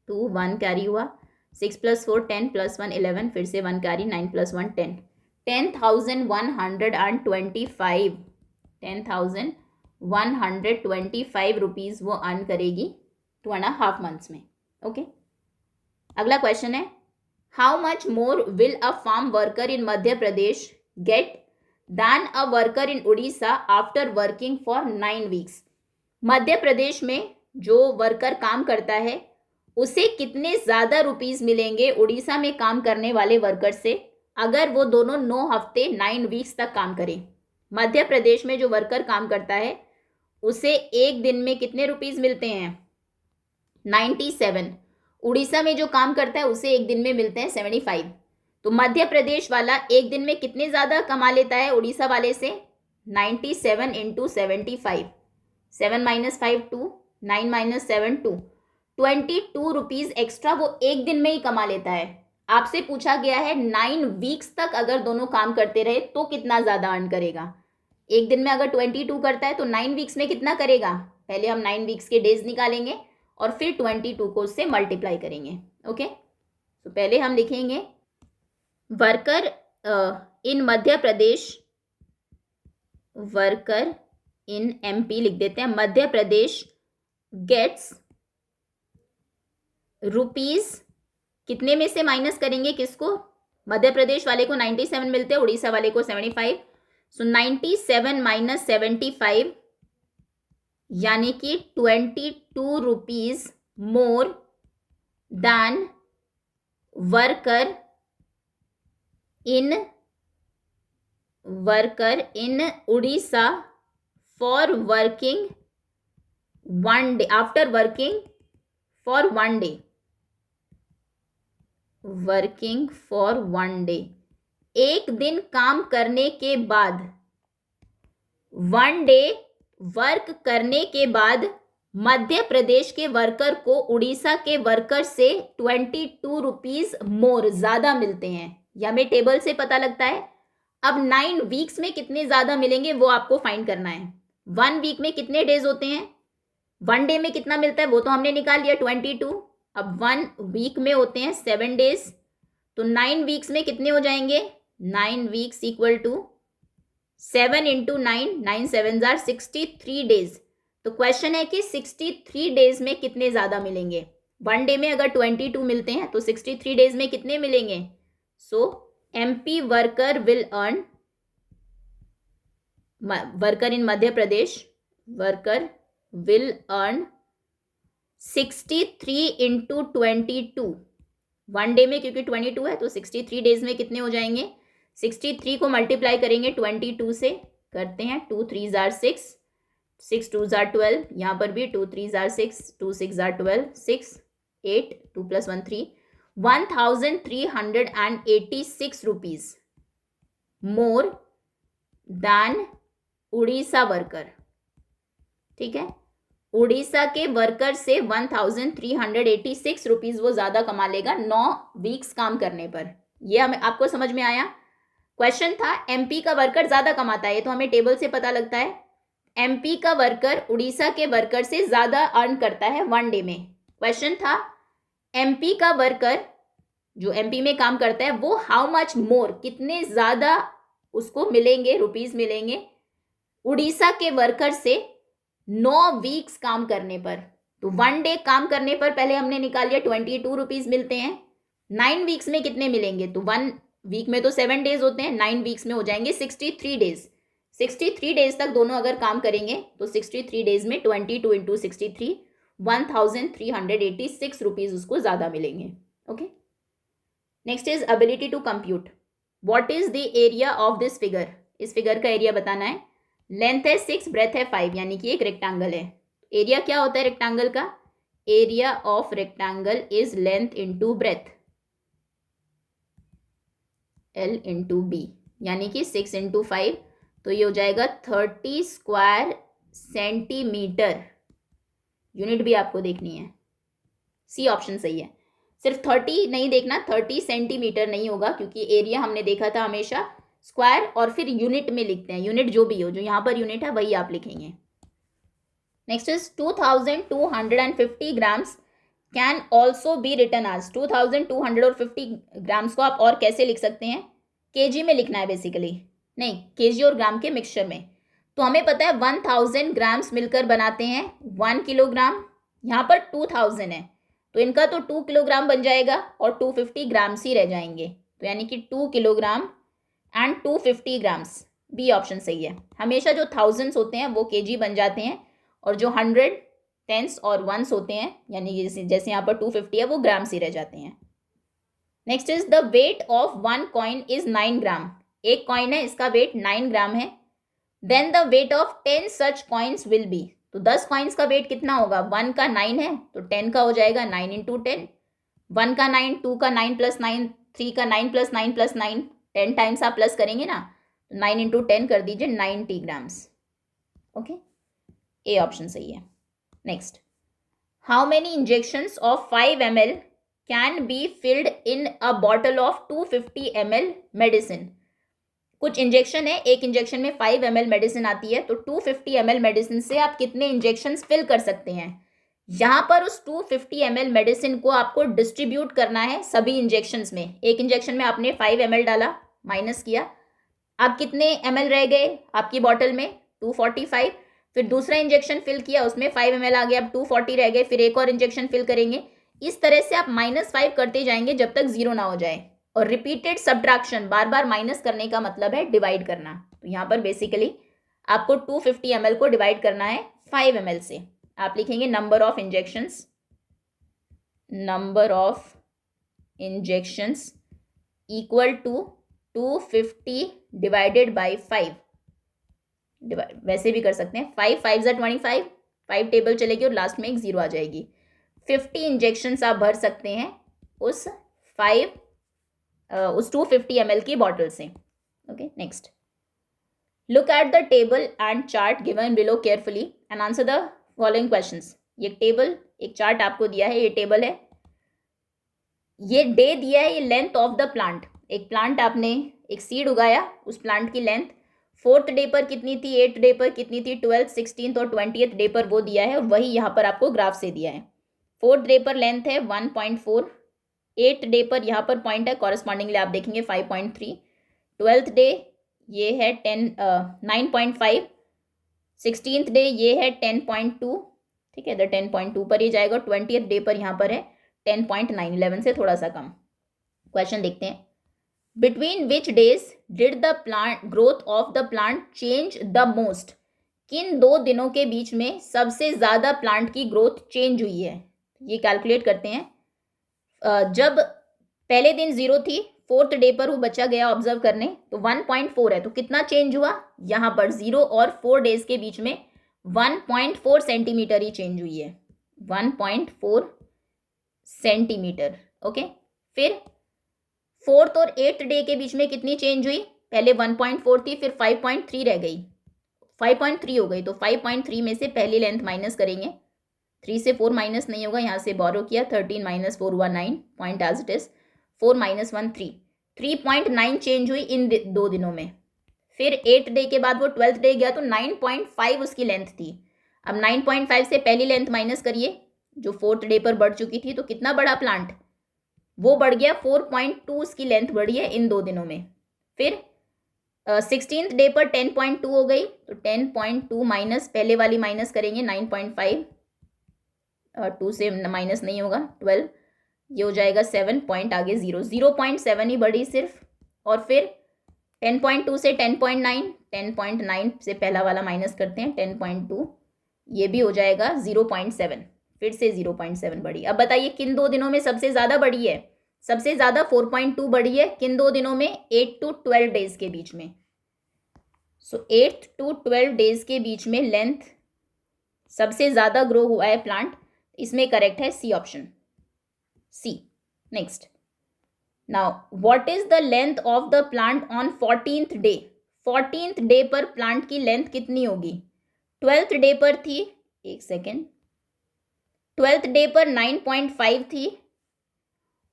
2 1 कैरी हुआ, 6 प्लस 4 10 प्लस 1 11, फिर से 1 कैरी, 9 प्लस 1 10, 10,125, 10,125 रुपीज़ वो अर्न करेगी 2.5 months में। ओके, अगला क्वेश्चन है, how much more will a farm worker in Madhya Pradesh get than a worker in Orissa after working for 9 weeks। Madhya Pradesh में जो वर्कर काम करता है उसे कितने ज़्यादा रुपीज़ मिलेंगे उड़ीसा में काम करने वाले वर्कर से अगर वो दोनों 9 हफ्ते 9 weeks तक काम करें। मध्य प्रदेश में जो वर्कर काम करता है उसे एक दिन में कितने रुपीज़ मिलते हैं, 97। उड़ीसा में जो काम करता है उसे एक दिन में मिलते हैं 75। तो मध्य प्रदेश वाला एक दिन में कितने ज़्यादा कमा लेता है उड़ीसा वाले से, 97 इंटू 75, 7 - 5 2, 9 - 7 2, 22 रुपीज़ एक्स्ट्रा वो एक दिन में ही कमा लेता है। आपसे पूछा गया है 9 weeks तक अगर दोनों काम करते रहे तो कितना ज़्यादा अर्न करेगा। एक दिन में अगर 22 करता है तो 9 weeks में कितना करेगा, पहले हम 9 weeks के डेज निकालेंगे और फिर 22 को उससे मल्टीप्लाई करेंगे। ओके, तो पहले हम लिखेंगे worker in Madhya Pradesh, worker in MP लिख देते हैं, मध्य प्रदेश गेट्स रुपीज़, कितने में से माइनस करेंगे किसको, मध्य प्रदेश वाले को 97 मिलते हैं, उड़ीसा वाले को 75, सो 97 - 75 यानी कि 22 rupees more than worker in Orissa for working 1 day, after working for 1 day। Working for 1 day, एक दिन काम करने के बाद, 1 डे वर्क करने के बाद मध्य प्रदेश के वर्कर को उड़ीसा के वर्कर से 22 रुपीज मोर ज्यादा मिलते हैं। यह हमें टेबल से पता लगता है। अब 9 वीक्स में कितने ज्यादा मिलेंगे वो आपको फाइंड करना है। 1 वीक में कितने डेज होते हैं, 1 डे में कितना मिलता है वो तो हमने निकाल लिया 22। अब 1 वीक में होते हैं 7 डेज, तो 9 वीक्स में कितने हो जाएंगे, 9 वीक्स इक्वल टू 7 इंटू 9, 9 7 जार 63 डेज। तो क्वेश्चन है कि 63 डेज में कितने ज्यादा मिलेंगे। 1 डे में अगर 22 मिलते हैं तो 63 डेज में कितने मिलेंगे। So MP worker will earn, worker in Madhya Pradesh, worker will earn 63 into 22। 1 day में क्योंकि 22 है तो 63 डेज में कितने हो जाएंगे, 63 को मल्टीप्लाई करेंगे 22 से, करते हैं 2 3 जार 6, 6 2 जार 12, यहाँ पर भी 2 3 jar 6, 2 6 jar 12, 6 8 2 + 1 3, 1386 rupees more than Orissa worker. ठीक है, उड़ीसा के वर्कर से 1386 रुपीज वो ज्यादा कमा लेगा 9 वीक्स काम करने पर। ये हमें आपको समझ में आया। क्वेश्चन था एमपी का वर्कर ज्यादा कमाता है, ये तो हमें टेबल से पता लगता है। एमपी का वर्कर उड़ीसा के वर्कर से ज्यादा अर्न करता है 1 डे में। क्वेश्चन था एमपी का वर्कर जो एमपी में काम करता है वो हाउ मच मोर, कितने ज्यादा उसको मिलेंगे, रुपीज मिलेंगे उड़ीसा के वर्कर से 9 वीक्स काम करने पर। तो 1 डे काम करने पर पहले हमने निकाल लिया 22 रुपीज मिलते हैं। 9 वीक्स में कितने मिलेंगे, तो 1 वीक में तो 7 डेज होते हैं, 9 वीक्स में हो जाएंगे 63 डेज। 63 डेज तक दोनों अगर काम करेंगे तो 63 डेज में 22 इंटू 63, 1386 रुपीज उसको ज्यादा मिलेंगे। Okay, next is ability to compute. What is the area of this figure, इस फिगर का एरिया बताना है। लेंथ है 6, ब्रेथ है 5, यानी कि एक रेक्टेंगल है। एरिया क्या होता है रेक्टेंगल का, area of rectangle is length into breadth, L into B, यानी कि 6 इंटू 5, तो ये हो जाएगा 30 स्क्वायर सेंटीमीटर। यूनिट भी आपको देखनी है, सी ऑप्शन सही है। सिर्फ 30 नहीं देखना, 30 सेंटीमीटर नहीं होगा, क्योंकि एरिया हमने देखा था हमेशा स्क्वायर और फिर यूनिट में लिखते हैं। यूनिट जो भी हो, जो यहाँ पर यूनिट है वही आप लिखेंगे। Next is 2250 grams can also be written as, 2250 grams को आप और कैसे लिख सकते हैं, केजी में लिखना है बेसिकली, नहीं केजी और ग्राम के मिक्सचर में। तो हमें पता है 1000 ग्राम्स मिलकर बनाते हैं 1 किलोग्राम, यहाँ पर 2000 है तो इनका तो 2 किलोग्राम बन जाएगा और 250 ग्राम्स ही रह जाएंगे, तो यानी कि 2 kilogram and 250 grams, B option सही है। हमेशा जो थाउजेंड्स होते हैं वो केजी बन जाते हैं और जो 100 टेंस और वंस होते हैं, यानी जैसे यहाँ पर 250 है, वो ग्राम्स ही रह जाते हैं। Next is the weight of 1 coin is 9 gram, एक कॉइन है इसका वेट 9 ग्राम है। Then the weight of 10 such coins will be, तो 10 कॉइन्स का वेट कितना होगा, 1 का 9 है तो 10 का हो जाएगा 9 इंटू 10, 1 का 9, 2 का 9 + 9, 3 का 9 + 9 + 9, 10 टाइम्स आप प्लस करेंगे ना, 9 इंटू 10 कर दीजिए 90 ग्राम्स। ओके, ए ऑप्शन सही है। Next, how many injections of 5 ml can be filled in a bottle of 250 ml medicine. कुछ इंजेक्शन है, एक इंजेक्शन में 5 ml मेडिसिन आती है, तो 250 ml मेडिसिन से आप कितने इंजेक्शंस फिल कर सकते हैं। यहाँ पर उस 250 ml मेडिसिन को आपको डिस्ट्रीब्यूट करना है सभी इंजेक्शंस में। एक इंजेक्शन में आपने 5 ml डाला, माइनस किया, अब कितने ml रह गए आपकी बॉटल में, 245। फिर दूसरा इंजेक्शन फिल किया, उसमें 5 ml आ गया, अब 240 रह गए, फिर एक और इंजेक्शन फिल करेंगे। इस तरह से आप -5 करते जाएंगे जब तक 0 ना हो जाए। और रिपीटेड सब्ट्रैक्शन, बार बार माइनस करने का मतलब है डिवाइड करना। तो यहाँ पर बेसिकली आपको 250 ml को डिवाइड करना है 5 ml से। आप लिखेंगे number of injections, number of injections equal to 250 divided by 5। वैसे भी कर सकते हैं, 5 5 25, 5 टेबल चलेगी और लास्ट में एक 0 आ जाएगी। 50 इंजेक्शंस आप भर सकते हैं उस उस 250 ml की बॉटल से। Okay, next, look at the table and chart given below carefully and answer the following questions. ये टेबल, एक चार्ट आपको दिया है, ये टेबल है, ये डे दिया है, ये लेंथ ऑफ द प्लांट। एक प्लांट आपने एक सीड उगाया, उस प्लांट की लेंथ 4th डे पर कितनी थी, 8th डे पर कितनी थी, 12th, 16th और 20th डे पर वो दिया है, वही यहाँ पर आपको ग्राफ से दिया है। 4th डे पर लेंथ है 1.4, 8th डे पर यहाँ पर पॉइंट है, कॉरेस्पॉन्डिंगली आप देखेंगे 5.3, 12th डे ये है 9.5, 16th डे ये है 10.2, ठीक है, 10.2 पर ये जाएगा, 20th डे पर यहाँ पर है 10.9, 11 से थोड़ा सा कम। क्वेश्चन देखते हैं, between which days did the plant growth of the plant change the most. किन 2 दिनों के बीच में सबसे ज़्यादा प्लांट की ग्रोथ चेंज हुई है, ये कैलकुलेट करते हैं। जब पहले दिन 0 थी, 4th डे पर वो बच्चा गया ऑब्जर्व करने, तो 1.4 है, तो कितना चेंज हुआ, यहाँ पर 0 और 4 डेज के बीच में 1.4 सेंटीमीटर ही चेंज हुई है, 1.4 सेंटीमीटर। ओके, फिर 4th और 8th डे के बीच में कितनी चेंज हुई, पहले 1.4 थी, फिर 5.3 रह गई, 5.3 हो गई, तो 5.3 में से पहली लेंथ माइनस करेंगे, 3 से 4 माइनस नहीं होगा, यहाँ से बोरो किया, 13 माइनस 4 हुआ 9, point as it is, 4 minus 1 3, 3.9 change हुई इन 2 दिनों में। फिर 8th डे के बाद वो 12th डे गया, तो 9.5 उसकी लेंथ थी। अब 9.5 से पहली लेंथ माइनस करिए जो 4th डे पर बढ़ चुकी थी, तो कितना बड़ा प्लांट, वो बढ़ गया, 4.2 उसकी लेंथ बढ़ी है इन 2 दिनों में। फिर 16th डे पर 10.2 हो गई, तो 10.2 माइनस पहले वाली माइनस करेंगे 9.5, 2 से माइनस नहीं होगा 12, ये हो जाएगा 7 पॉइंट आगे 0.7 ही बढ़ी सिर्फ। और फिर 10.2 से 10.9, 10.9 से पहला वाला माइनस करते हैं 10.2, ये भी हो जाएगा 0.7, फिर से 0.7 बढ़ी। अब बताइए किन 2 दिनों में सबसे ज़्यादा बढ़ी है, सबसे ज़्यादा 4.2 बढ़ी है किन 2 दिनों में, 8 to 12 डेज के बीच में। सो 8 to 12 डेज के बीच में लेंथ सबसे ज़्यादा ग्रो हुआ है प्लांट, इसमें करेक्ट है C option, C. Next, now what is the length of the plant on 14th day. 14th day पर प्लांट की लेंथ कितनी होगी, 12th डे पर थी, एक सेकेंड, 12th डे पर 9.5 थी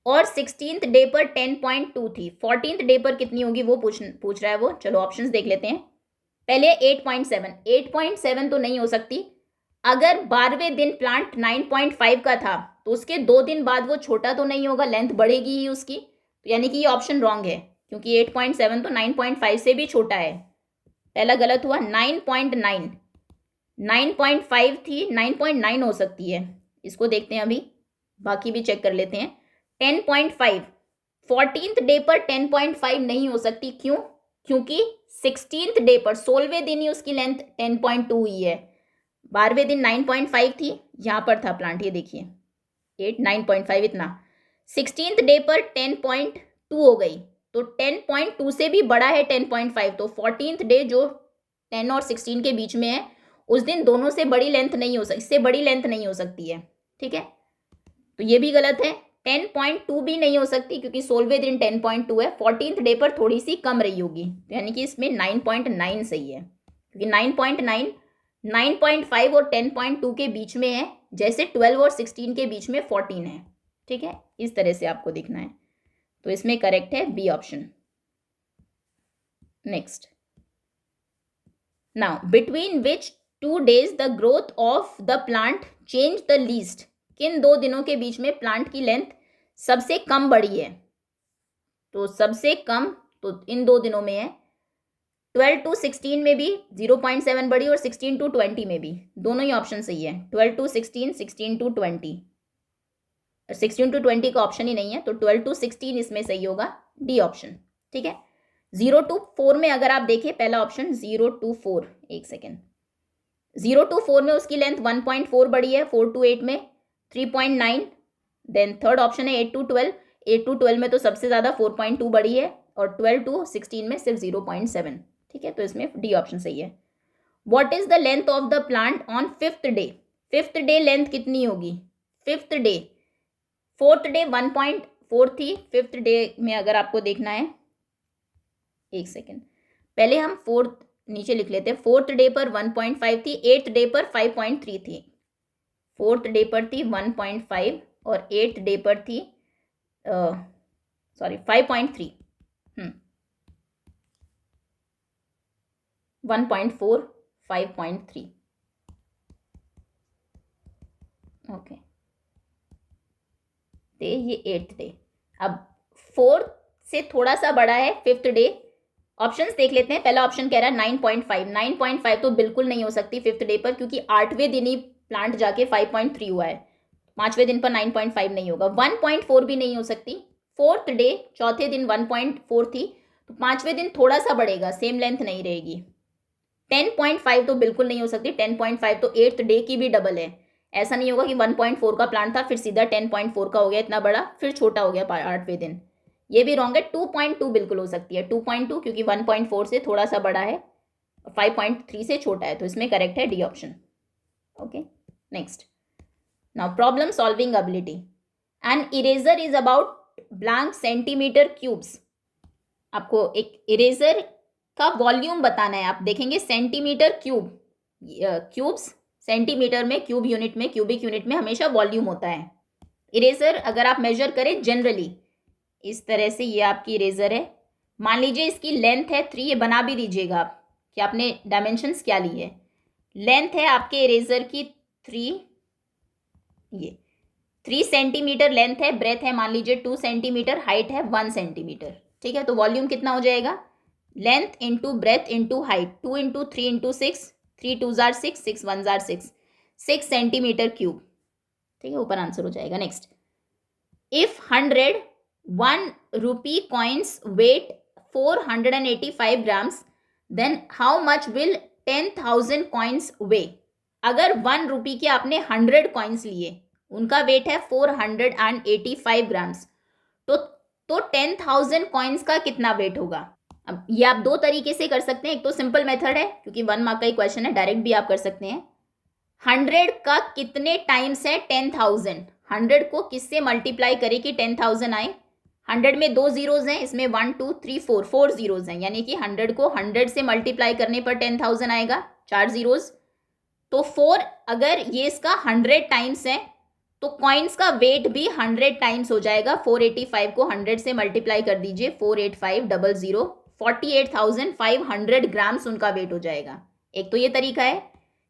और 16th डे पर 10.2 थी। 14th डे पर कितनी होगी वो पूछ रहा है वो। चलो ऑप्शंस देख लेते हैं। पहले 8.7, 8.7 तो नहीं हो सकती। अगर 12वें दिन प्लांट 9.5 का था तो उसके 2 दिन बाद वो छोटा तो नहीं होगा, लेंथ बढ़ेगी ही उसकी, तो यानी कि ये ऑप्शन रॉन्ग है, क्योंकि 8.7 तो 9.5 से भी छोटा है। पहला गलत हुआ। 9.9, 9.5 थी, 9.9 हो सकती है, इसको देखते हैं अभी, बाकी भी चेक कर लेते हैं। 10.5, 14th डे पर 10.5 नहीं हो सकती, क्यों? क्योंकि 16th डे पर 16वें दिन ही उसकी लेंथ 10.2 हुई है। 12वें दिन 9.5 थी, यहाँ पर था प्लांट, ये देखिए 8, 9.5 इतना। 16th डे पर 10.2 हो गई, तो 10.2 से भी बड़ा है 10.5, तो 14th डे जो 10 और 16 के बीच में है उस दिन दोनों से बड़ी लेंथ नहीं हो सकती, इससे बड़ी लेंथ नहीं हो सकती है, ठीक है, तो ये भी गलत है। 10.2 भी नहीं हो सकती क्योंकि 16वें दिन 10.2 है, 14th डे पर थोड़ी सी कम रही होगी, तो यानी कि इसमें 9.9 सही है, क्योंकि 9.9 9.5 और 10.2 के बीच में है, जैसे 12 और 16 के बीच में 14 है, ठीक है, इस तरह से आपको देखना है, तो इसमें करेक्ट है B option. Next, now between which 2 days the growth of the plant change the least. किन 2 दिनों के बीच में प्लांट की लेंथ सबसे कम बढ़ी है, तो सबसे कम तो इन 2 दिनों में है। 12 to 16 में भी 0.7 बढ़ी और 16 to 20 में भी, दोनों ही ऑप्शन सही है। 12 to 16, 16 to 20, 16 to 20 का ऑप्शन ही नहीं है, तो 12 to 16 इसमें सही होगा, डी ऑप्शन, ठीक है। 0 to 4 में अगर आप देखें, पहला ऑप्शन 0 to 4, एक सेकेंड, 0 to 4 में उसकी लेंथ 1.4 बढ़ी है, 4 to 8 में 3.9, देन थर्ड ऑप्शन है 8 to 12, 8 to 12 में तो सबसे ज़्यादा 4.2 बढ़ी है, और 12 to 16 में सिर्फ 0.7, ठीक है, तो इसमें डी ऑप्शन सही है। What is the length of the plant on 5th day. 5th day length कितनी होगी, 5th day, 4th day 4th थी, 5th डे में अगर आपको देखना है, एक सेकेंड, पहले हम 4th नीचे लिख लेते हैं। 4th डे पर 1.5 थी, 8th डे पर 5.3 थी। 4th डे पर थी 1.5 और 8th डे पर थी 5.3, 1.4, 5.3। ओके, ये 8th डे। अब 4th से थोड़ा सा बड़ा है 5th डे। ऑप्शंस देख लेते हैं। पहला ऑप्शन कह रहा है 9.5। 9.5 तो बिल्कुल नहीं हो सकती 5th डे पर, क्योंकि 8वें दिन ही प्लांट जाके 5.3 हुआ है। 5वें दिन पर 9.5 नहीं होगा। 1.4 भी नहीं हो सकती। 4th डे चौथे दिन 1.4 थी, तो 5वें दिन थोड़ा सा बढ़ेगा, सेम लेंथ नहीं रहेगी। 10.5 तो बिल्कुल नहीं हो सकती। 10.5 तो 8th डे की भी डबल है। ऐसा नहीं होगा कि 1.4 का प्लांट था फिर सीधा 10.4 का हो गया, इतना बड़ा, फिर छोटा हो गया 8वें दिन। ये भी रॉन्ग है। 2.2 बिल्कुल हो सकती है। 2.2 क्योंकि 1.4 से थोड़ा सा बड़ा है, 5.3 से छोटा है, तो इसमें करेक्ट है D option. Okay, next. Now problem solving ability. An eraser is about blank centimetre cubes. आपको एक इरेजर का वॉल्यूम बताना है। आप देखेंगे सेंटीमीटर क्यूब, क्यूब्स सेंटीमीटर में, क्यूब यूनिट में, क्यूबिक यूनिट में हमेशा वॉल्यूम होता है। इरेजर अगर आप मेजर करें जनरली इस तरह से, ये आपकी इरेजर है। मान लीजिए इसकी लेंथ है 3, ये बना भी दीजिएगा आप कि आपने डायमेंशंस क्या ली है। लेंथ है आपके इरेजर की 3, ये 3 सेंटीमीटर लेंथ है, ब्रेथ है मान लीजिए 2 सेंटीमीटर, हाइट है 1 सेंटीमीटर। ठीक है, तो वॉल्यूम कितना हो जाएगा? Length into breadth into height, 2 into 3 into 6, 3 2 jar 6, 6 1 jar 6 centimetre cube. ठीक है, ऊपर आंसर हो जाएगा। Next, if 1 rupee coins weight 485 grams, then how much will 10,000 coins weigh? अगर 1 रुपी के आपने 100 कॉइन्स लिए, उनका वेट है 485 ग्राम्स, तो 10,000 कॉइन्स का कितना वेट होगा? अब ये आप दो तरीके से कर सकते हैं। एक तो सिंपल मेथड है, क्योंकि 1 मार्क का ही क्वेश्चन है, डायरेक्ट भी आप कर सकते हैं। 100 का कितने टाइम्स है 10,000? 100 को किससे मल्टीप्लाई करे कि 10,000 आए? 100 में 2 जीरोज हैं, इसमें 1 2 3 4 जीरोज हैं, यानी कि 100 को 100 से मल्टीप्लाई करने पर 10,000 आएगा, 4 जीरोज। तो 4, अगर ये इसका 100 टाइम्स है तो कॉइन्स का वेट भी 100 टाइम्स हो जाएगा। 485 को 100 से मल्टीप्लाई कर दीजिए, 48500, 48,500 ग्राम्स उनका वेट हो जाएगा। एक तो ये तरीका है,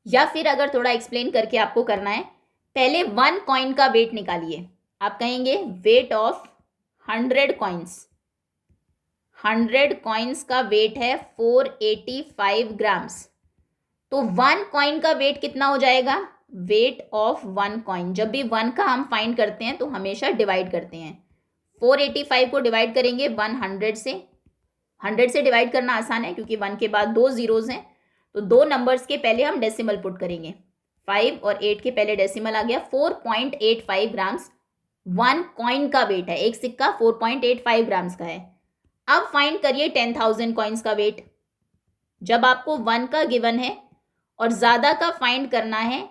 या फिर अगर थोड़ा एक्सप्लेन करके आपको करना है, पहले 1 कॉइन का वेट निकालिए। आप कहेंगे वेट ऑफ 100 कॉइन्स। 100 कॉइन्स का वेट है 485 ग्राम्स, तो 1 कॉइन का वेट कितना हो जाएगा? Wait of 1 coin. जब भी 1 का हम फाइंड करते हैं तो हमेशा डिवाइड करते हैं। 485 को डिवाइड करेंगे 100 से। 100 से डिवाइड करना आसान है, क्योंकि 1 के बाद 2 जीरोज हैं, तो 2 नंबर्स के पहले हम डेसिमल पुट करेंगे। 5 और 8 के पहले डेसिमल आ गया। 4.85 ग्राम्स 1 कॉइन का वेट है। एक सिक्का 4.85 ग्राम्स का है। अब फाइंड करिए 10,000 कॉइन्स का वेट। जब आपको 1 का गिवन है और ज़्यादा का फाइंड करना है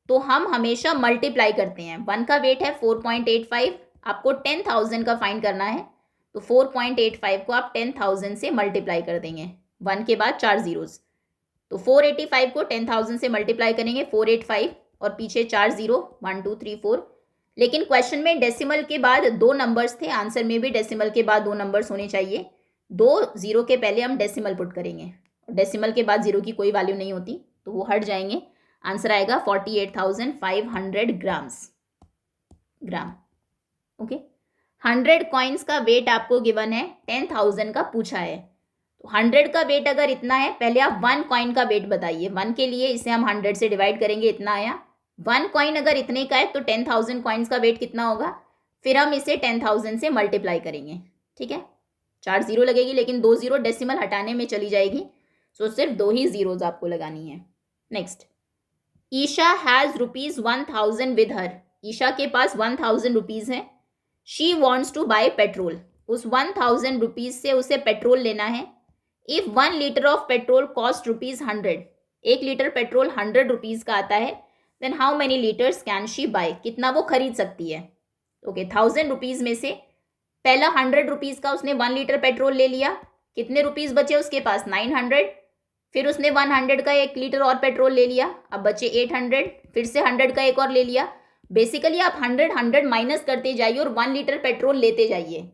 तो हम हमेशा मल्टीप्लाई करते हैं। 1 का वेट है 4.85, आपको 10,000 का फाइंड करना है, तो 4.85 को आप 10,000 से मल्टीप्लाई कर देंगे। 1 के बाद 4 जीरोज, तो 485 को 10,000 से मल्टीप्लाई करेंगे, 485 और पीछे 4 जीरो, 1 2 3 4। लेकिन क्वेश्चन में डेसिमल के बाद 2 नंबर्स थे, आंसर में भी डेसिमल के बाद 2 नंबर्स होने चाहिए। 2 जीरो के पहले हम डेसिमल पुट करेंगे, डेसिमल के बाद जीरो की कोई वैल्यू नहीं होती, तो वो हट जाएंगे। आंसर आएगा 48,500 ग्राम। ओके, 100 कॉइन्स का वेट आपको गिवन है, 10,000 का पूछा है, तो 100 का वेट अगर इतना है, पहले आप 1 कॉइन का वेट बताइए। 1 के लिए इसे हम 100 से डिवाइड करेंगे, इतना आया। 1 कॉइन अगर इतने का है तो 10,000 कॉइन्स का वेट कितना होगा? फिर हम इसे 10,000 से मल्टीप्लाई करेंगे। ठीक है, 4 जीरो लगेगी, लेकिन 2 जीरो डेसिमल हटाने में चली जाएगी, सो सिर्फ 2 ही जीरोज आपको लगानी है। Next, Isha has ₹1,000 with her. Isha के पास 1,000 रुपीज़ है। She wants to buy petrol. उस 1,000 रुपीज़ से उसे पेट्रोल लेना है। If 1 litre of petrol cost ₹100, 1 litre petrol 100 rupees का आता है, then how many litres can she buy? कितना वो खरीद सकती है? ओके, 1,000 रुपीज़ में से पहला 100 रुपीज़ का उसने 1 लीटर पेट्रोल ले लिया, कितने रुपीज़ बचे उसके पास? 900। फिर उसने 100 का 1 लीटर और पेट्रोल ले लिया, अब बचे 800। फिर से 100 का एक और ले लिया। बेसिकली आप 100 माइनस करते जाइए और 1 लीटर पेट्रोल लेते जाइए।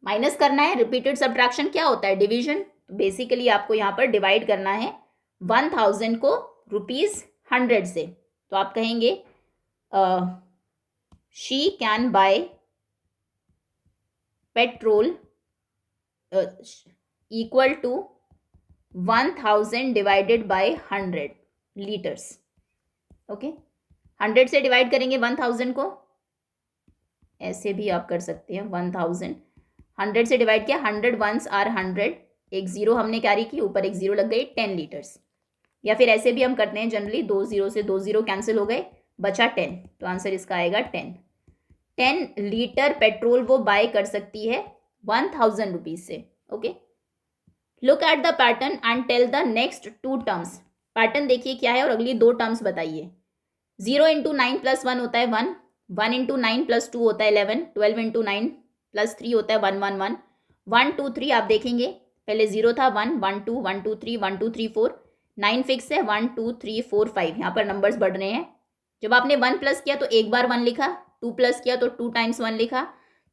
माइनस करना है, रिपीटेड सब्ट्रैक्शन क्या होता है? डिवीजन। बेसिकली आपको यहाँ पर डिवाइड करना है 1000 को रुपीज़ 100 से। तो आप कहेंगे she can buy petrol equal to 1000 divided by 100 litres. Okay, 100 से डिवाइड करेंगे 1000 को, ऐसे भी आप कर सकते हैं। 1000 100 से डिवाइड किया, 100 वंस आर 100, एक जीरो हमने कैरी की, ऊपर एक जीरो लग गई, 10 लीटर्स। या फिर ऐसे भी हम करते हैं जनरली, 2 जीरो से 2 जीरो कैंसिल हो गए, बचा 10, तो आंसर इसका आएगा 10 लीटर पेट्रोल वो बाय कर सकती है 1000 रुपीज़ से। Okay, look at the pattern and tell the next 2 terms. Pattern देखिए क्या है और अगली 2 टर्म्स बताइए। 0 इंटू 9 प्लस 1 होता है 1, 1 इंटू 9 प्लस 2 होता है 11, 12 इंटू 9 प्लस 3 होता है 1 1 1, 1 2 3 आप देखेंगे, पहले 0 था, 1 1 2 1 2 3 1 2 3 4, 9 फिक्स है, 1 2 3 4 5, यहाँ पर नंबर्स बढ़ रहे हैं। जब आपने 1 प्लस किया तो एक बार 1 लिखा, 2 प्लस किया तो 2 टाइम्स 1 लिखा,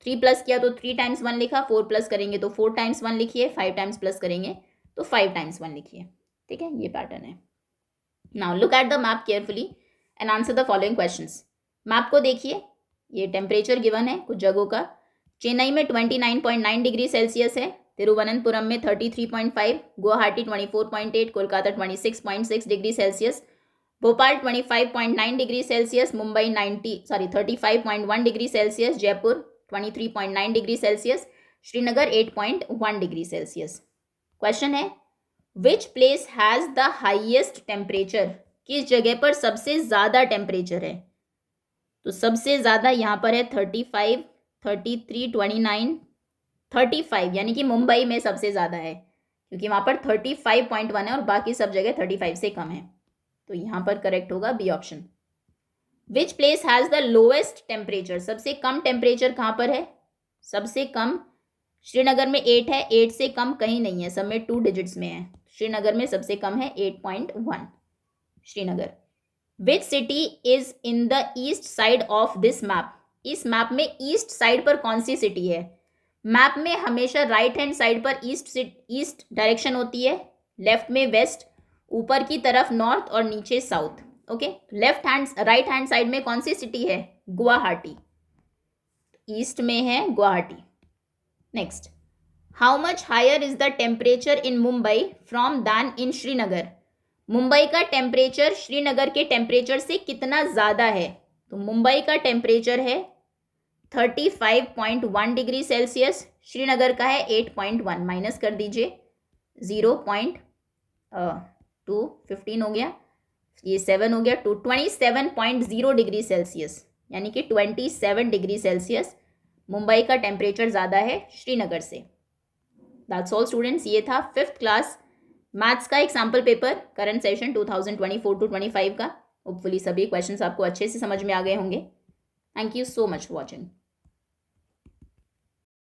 3 प्लस किया तो 3 टाइम्स 1 लिखा, 4 प्लस करेंगे तो 4 टाइम्स 1 लिखिए, 5 टाइम्स प्लस करेंगे तो 5 टाइम्स 1 लिखिए। ठीक है, ये पैटर्न है। Now look at the map carefully and answer the following questions. Map को देखिए, ये टेम्परेचर गिवन है कुछ जगहों का। चेन्नई में 29.9 डिग्री सेल्सियस है, तिरुवनंतपुरम में 33.5, Guwahati 24.8, Kolkata 26.6 degree Celsius, Bhopal 25.9 degree Celsius, Mumbai 35.1 degree Celsius, Jaipur 23.9 degree Celsius, Srinagar 8.1 degree Celsius. Question है which place has the highest temperature, किस जगह पर सबसे ज़्यादा टेम्परेचर है? तो सबसे ज़्यादा यहाँ पर है 35, 33, 29, 35, यानी कि मुंबई में सबसे ज़्यादा है क्योंकि वहाँ पर 35.1 है और बाकी सब जगह 35 से कम है। तो यहाँ पर करेक्ट होगा B option. Which place has the lowest temperature, सबसे कम टेम्परेचर कहाँ पर है? सबसे कम श्रीनगर में 8 है, 8 से कम कहीं नहीं है, सब में 2 डिजिट्स में है। श्रीनगर में सबसे कम है 8.1 Srinagar. Which city is in the east side of this map, इस मैप में ईस्ट साइड पर कौन सी सिटी है? मैप में हमेशा राइट हैंड साइड पर ईस्ट डायरेक्शन होती है, लेफ्ट में वेस्ट, ऊपर की तरफ नॉर्थ और नीचे south. Okay, right hand side में कौन सी सिटी है? गुवाहाटी, ईस्ट में है Guwahati. Next, how much higher is the temperature in Mumbai from than in Srinagar, Mumbai का टेम्परेचर श्रीनगर के टेम्परेचर से कितना ज़्यादा है? तो मुंबई का टेम्परेचर है 35.1 डिग्री सेल्सियस, श्रीनगर का है 8.1, माइनस कर दीजिए 0.2, 15 हो गया, ये 7 हो गया, 27.0 डिग्री सेल्सियस, यानी कि 27 डिग्री सेल्सियस मुंबई का टेम्परेचर ज़्यादा है श्रीनगर से। दैट्स ऑल स्टूडेंट्स, ये था 5th क्लास मैथ्स का एक सैम्पल पेपर करंट सेशन 2024-25 का। होपफुली सभी क्वेश्चंस आपको अच्छे से समझ में आ गए होंगे। Thank you so much for watching.